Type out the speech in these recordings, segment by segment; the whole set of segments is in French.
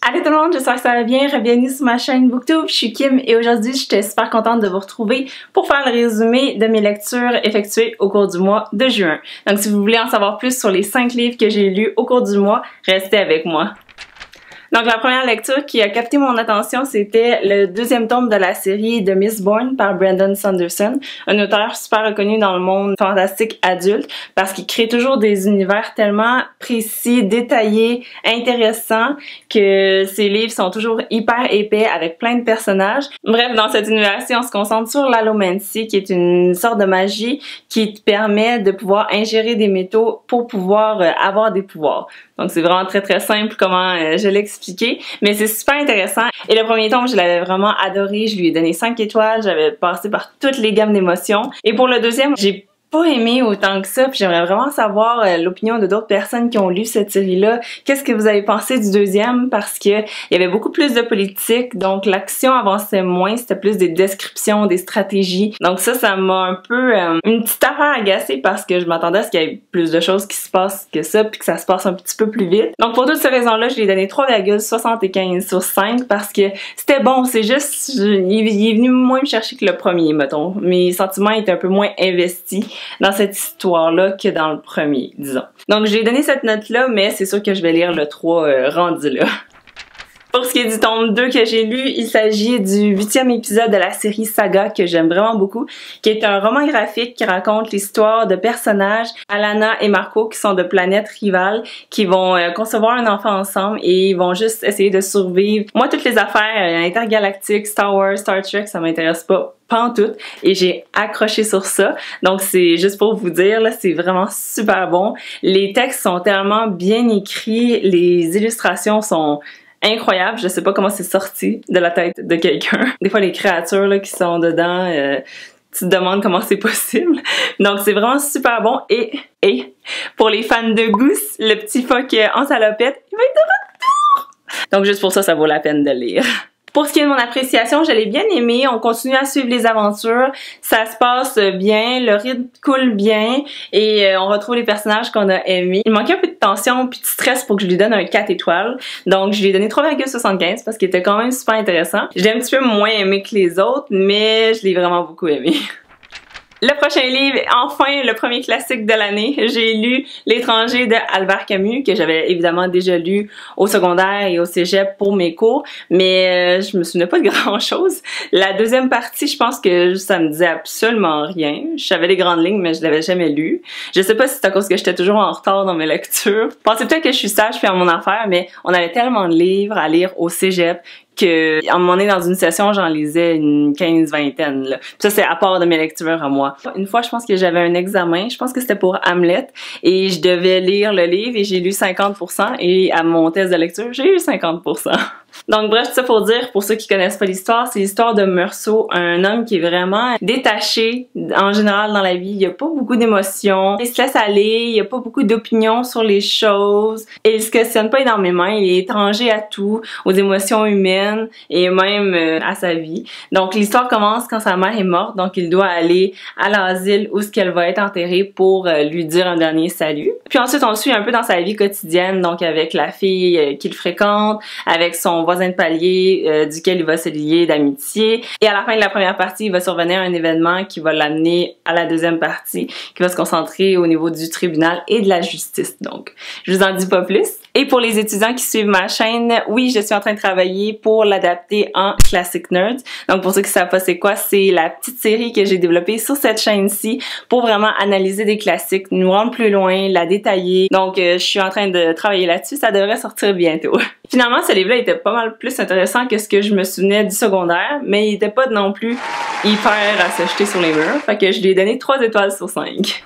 Allô tout le monde, j'espère que ça va bien. Bienvenue sur ma chaîne Booktube, je suis Kim et aujourd'hui j'étais super contente de vous retrouver pour faire le résumé de mes lectures effectuées au cours du mois de juin. Donc si vous voulez en savoir plus sur les 5 livres que j'ai lus au cours du mois, restez avec moi. Donc la première lecture qui a capté mon attention, c'était le deuxième tome de la série de Mistborn par Brandon Sanderson, un auteur super reconnu dans le monde fantastique adulte parce qu'il crée toujours des univers tellement précis, détaillés, intéressants que ses livres sont toujours hyper épais avec plein de personnages. Bref, dans cet univers-ci, on se concentre sur l'allomancie qui est une sorte de magie qui te permet de pouvoir ingérer des métaux pour pouvoir avoir des pouvoirs. Donc c'est vraiment très simple comment je l'ai expliqué, mais c'est super intéressant. Et le premier tome, je l'avais vraiment adoré, je lui ai donné 5 étoiles, j'avais passé par toutes les gammes d'émotions. Et pour le deuxième, j'ai pas aimé autant que ça, puis j'aimerais vraiment savoir l'opinion de d'autres personnes qui ont lu cette série-là. Qu'est-ce que vous avez pensé du deuxième? Parce que il y avait beaucoup plus de politique, donc l'action avançait moins, c'était plus des descriptions, des stratégies. Donc ça m'a un peu une petite affaire agacée parce que je m'attendais à ce qu'il y ait plus de choses qui se passent que ça, puis que ça se passe un petit peu plus vite. Donc pour toutes ces raisons-là, je lui ai donné 3,75 sur 5 parce que c'était bon, c'est juste, il est venu moins me chercher que le premier, mettons. Mes sentiments étaient un peu moins investis dans cette histoire-là que dans le premier, disons. Donc j'ai donné cette note-là, mais c'est sûr que je vais lire le 3 rendu là. Pour ce qui est du tome 2 que j'ai lu, il s'agit du 8e épisode de la série Saga que j'aime vraiment beaucoup, qui est un roman graphique qui raconte l'histoire de personnages, Alana et Marco, qui sont de planètes rivales, qui vont concevoir un enfant ensemble et ils vont juste essayer de survivre. Moi, toutes les affaires intergalactiques, Star Wars, Star Trek, ça m'intéresse pas pantoute et j'ai accroché sur ça. Donc c'est juste pour vous dire, là, c'est vraiment super bon. Les textes sont tellement bien écrits, les illustrations sont incroyable, je sais pas comment c'est sorti de la tête de quelqu'un. Des fois les créatures là qui sont dedans, tu te demandes comment c'est possible. Donc c'est vraiment super bon et pour les fans de Goose, le petit phoque en salopette, il va être de retour. Donc juste pour ça, ça vaut la peine de lire. Pour ce qui est de mon appréciation, je l'ai bien aimé. On continue à suivre les aventures. Ça se passe bien, le rythme coule bien et on retrouve les personnages qu'on a aimés. Il manquait un peu de tension puis de stress pour que je lui donne un 4 étoiles. Donc je lui ai donné 3,75 parce qu'il était quand même super intéressant. Je l'ai un petit peu moins aimé que les autres, mais je l'ai vraiment beaucoup aimé. Le prochain livre, enfin le premier classique de l'année, j'ai lu L'étranger de Albert Camus, que j'avais évidemment déjà lu au secondaire et au cégep pour mes cours, mais je me souvenais pas de grand chose. La deuxième partie, je pense que ça me disait absolument rien. Je savais les grandes lignes, mais je l'avais jamais lu. Je sais pas si c'est à cause que j'étais toujours en retard dans mes lectures. Je pensais peut-être que je suis sage puis à mon affaire, mais on avait tellement de livres à lire au cégep que à un moment donné dans une session j'en lisais une 15-20. Là. Ça c'est à part de mes lectures à moi. Une fois je pense que j'avais un examen, je pense que c'était pour Hamlet et je devais lire le livre et j'ai lu 50% et à mon test de lecture j'ai eu 50%. Donc bref, tout ça pour dire, pour ceux qui connaissent pas l'histoire, c'est l'histoire de Meursault, un homme qui est vraiment détaché en général dans la vie. Il y a pas beaucoup d'émotions, il se laisse aller, il y a pas beaucoup d'opinions sur les choses et il se questionne pas énormément, il est étranger à tout, aux émotions humaines et même à sa vie. Donc l'histoire commence quand sa mère est morte, donc il doit aller à l'asile où ce qu'elle va être enterrée pour lui dire un dernier salut. Puis ensuite on le suit un peu dans sa vie quotidienne, donc avec la fille qu'il fréquente, avec son voisin de palier duquel il va se lier d'amitié. Et à la fin de la première partie, il va survenir un événement qui va l'amener à la deuxième partie, qui va se concentrer au niveau du tribunal et de la justice. Donc, je vous en dis pas plus. Et pour les étudiants qui suivent ma chaîne, oui, je suis en train de travailler pour l'adapter en Classic Nerds. Donc, pour ceux qui savent pas c'est quoi, c'est la petite série que j'ai développée sur cette chaîne-ci pour vraiment analyser des classiques, nous rendre plus loin, la détailler. Donc, je suis en train de travailler là-dessus. Ça devrait sortir bientôt. Finalement, ce livre-là était pas mal plus intéressant que ce que je me souvenais du secondaire, mais il était pas non plus hyper à se jeter sur les murs. Fait que je lui ai donné 3 étoiles sur 5.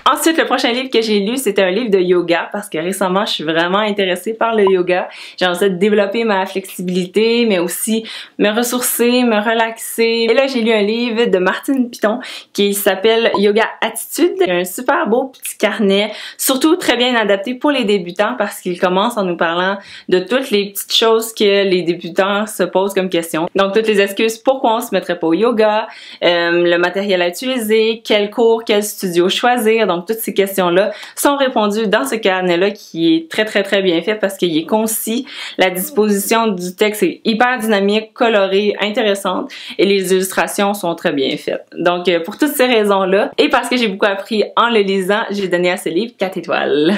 Ensuite, le prochain livre que j'ai lu, c'était un livre de yoga parce que récemment, je suis vraiment intéressée par le yoga. J'ai envie de développer ma flexibilité, mais aussi me ressourcer, me relaxer. Et là, j'ai lu un livre de Martine Piton qui s'appelle Yoga Attitude. Il y a un super beau petit carnet, surtout très bien adapté pour les débutants parce qu'il commence en nous parlant de toutes les petites choses que les débutants se posent comme questions. Donc, toutes les excuses pourquoi on se mettrait pas au yoga, le matériel à utiliser, quel cours, quel studio choisir. Donc, Donc, toutes ces questions-là sont répondues dans ce carnet-là qui est très bien fait parce qu'il est concis. La disposition du texte est hyper dynamique, colorée, intéressante et les illustrations sont très bien faites. Donc, pour toutes ces raisons-là et parce que j'ai beaucoup appris en le lisant, j'ai donné à ce livre 4 étoiles.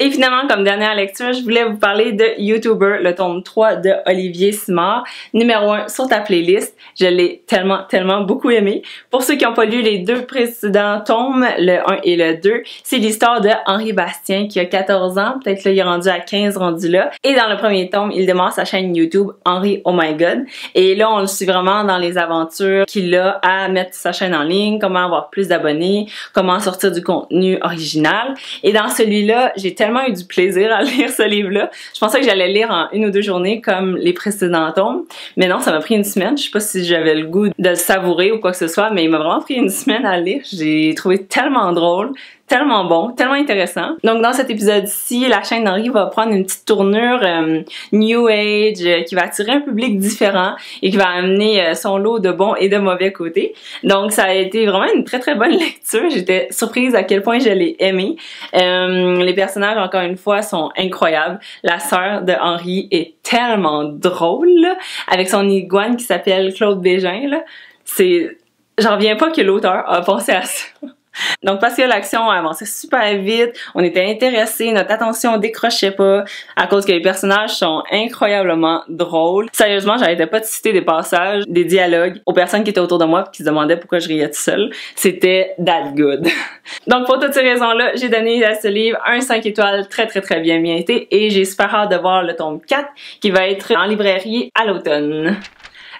Et finalement, comme dernière lecture, je voulais vous parler de YouTuber, le tome 3 de Olivier Simard, numéro 1 sur ta playlist. Je l'ai tellement beaucoup aimé. Pour ceux qui n'ont pas lu les deux précédents tomes, le 1 et le 2, c'est l'histoire de Henri Bastien qui a 14 ans, peut-être là il est rendu à 15 rendu là. Et dans le premier tome, il démarre sa chaîne YouTube Henri Oh My God. Et là, on le suit vraiment dans les aventures qu'il a à mettre sa chaîne en ligne, comment avoir plus d'abonnés, comment sortir du contenu original. Et dans celui-là, j'ai tellement eu du plaisir à lire ce livre-là. Je pensais que j'allais le lire en 1 ou 2 journées comme les précédents tomes, mais non, ça m'a pris une semaine. Je sais pas si j'avais le goût de le savourer ou quoi que ce soit, mais il m'a vraiment pris une semaine à le lire. J'ai trouvé tellement drôle, tellement bon, tellement intéressant. Donc dans cet épisode-ci, la chaîne d'Henri va prendre une petite tournure New Age qui va attirer un public différent et qui va amener son lot de bons et de mauvais côtés. Donc ça a été vraiment une très bonne lecture. J'étais surprise à quel point je l'ai aimé. Les personnages, encore une fois, sont incroyables. La sœur de Henri est tellement drôle, là, avec son iguane qui s'appelle Claude Bégin, là. J'en reviens pas que l'auteur a pensé à ça. Donc parce que l'action avançait super vite, on était intéressés, notre attention décrochait pas à cause que les personnages sont incroyablement drôles. Sérieusement, j'arrêtais pas de citer des passages, des dialogues aux personnes qui étaient autour de moi et qui se demandaient pourquoi je riais tout seul. C'était that good. Donc pour toutes ces raisons-là, j'ai donné à ce livre un 5 étoiles très bien mérité et j'ai super hâte de voir le tome 4 qui va être en librairie à l'automne.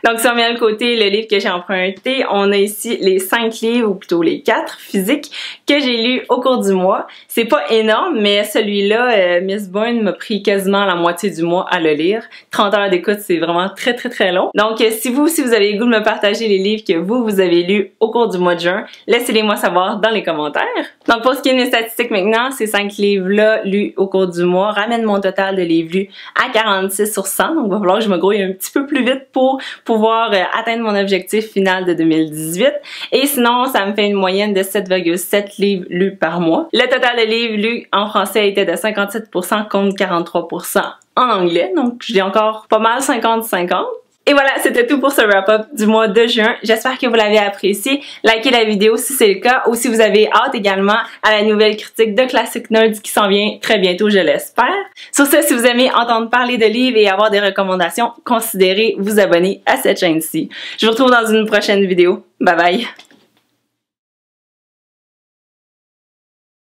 Donc, si on met à côté le livre que j'ai emprunté, on a ici les 5 livres, ou plutôt les 4 physiques, que j'ai lus au cours du mois. C'est pas énorme, mais celui-là, Miss Bourne m'a pris quasiment la moitié du mois à le lire. 30 heures d'écoute, c'est vraiment très long. Donc, si vous avez le goût de me partager les livres que vous avez lus au cours du mois de juin, laissez-les-moi savoir dans les commentaires. Donc, pour ce qui est des statistiques maintenant, ces 5 livres-là lus au cours du mois ramènent mon total de livres lus à 46 sur 100. Donc, il va falloir que je me grouille un petit peu plus vite pour pouvoir atteindre mon objectif final de 2018. Et sinon, ça me fait une moyenne de 7,7 livres lus par mois. Le total de livres lus en français était de 57% contre 43% en anglais. Donc, j'ai encore pas mal 50-50. Et voilà, c'était tout pour ce wrap-up du mois de juin. J'espère que vous l'avez apprécié. Likez la vidéo si c'est le cas ou si vous avez hâte également à la nouvelle critique de Classic Nerds qui s'en vient très bientôt, je l'espère. Sur ce, si vous aimez entendre parler de livres et avoir des recommandations, considérez vous abonner à cette chaîne-ci. Je vous retrouve dans une prochaine vidéo. Bye bye!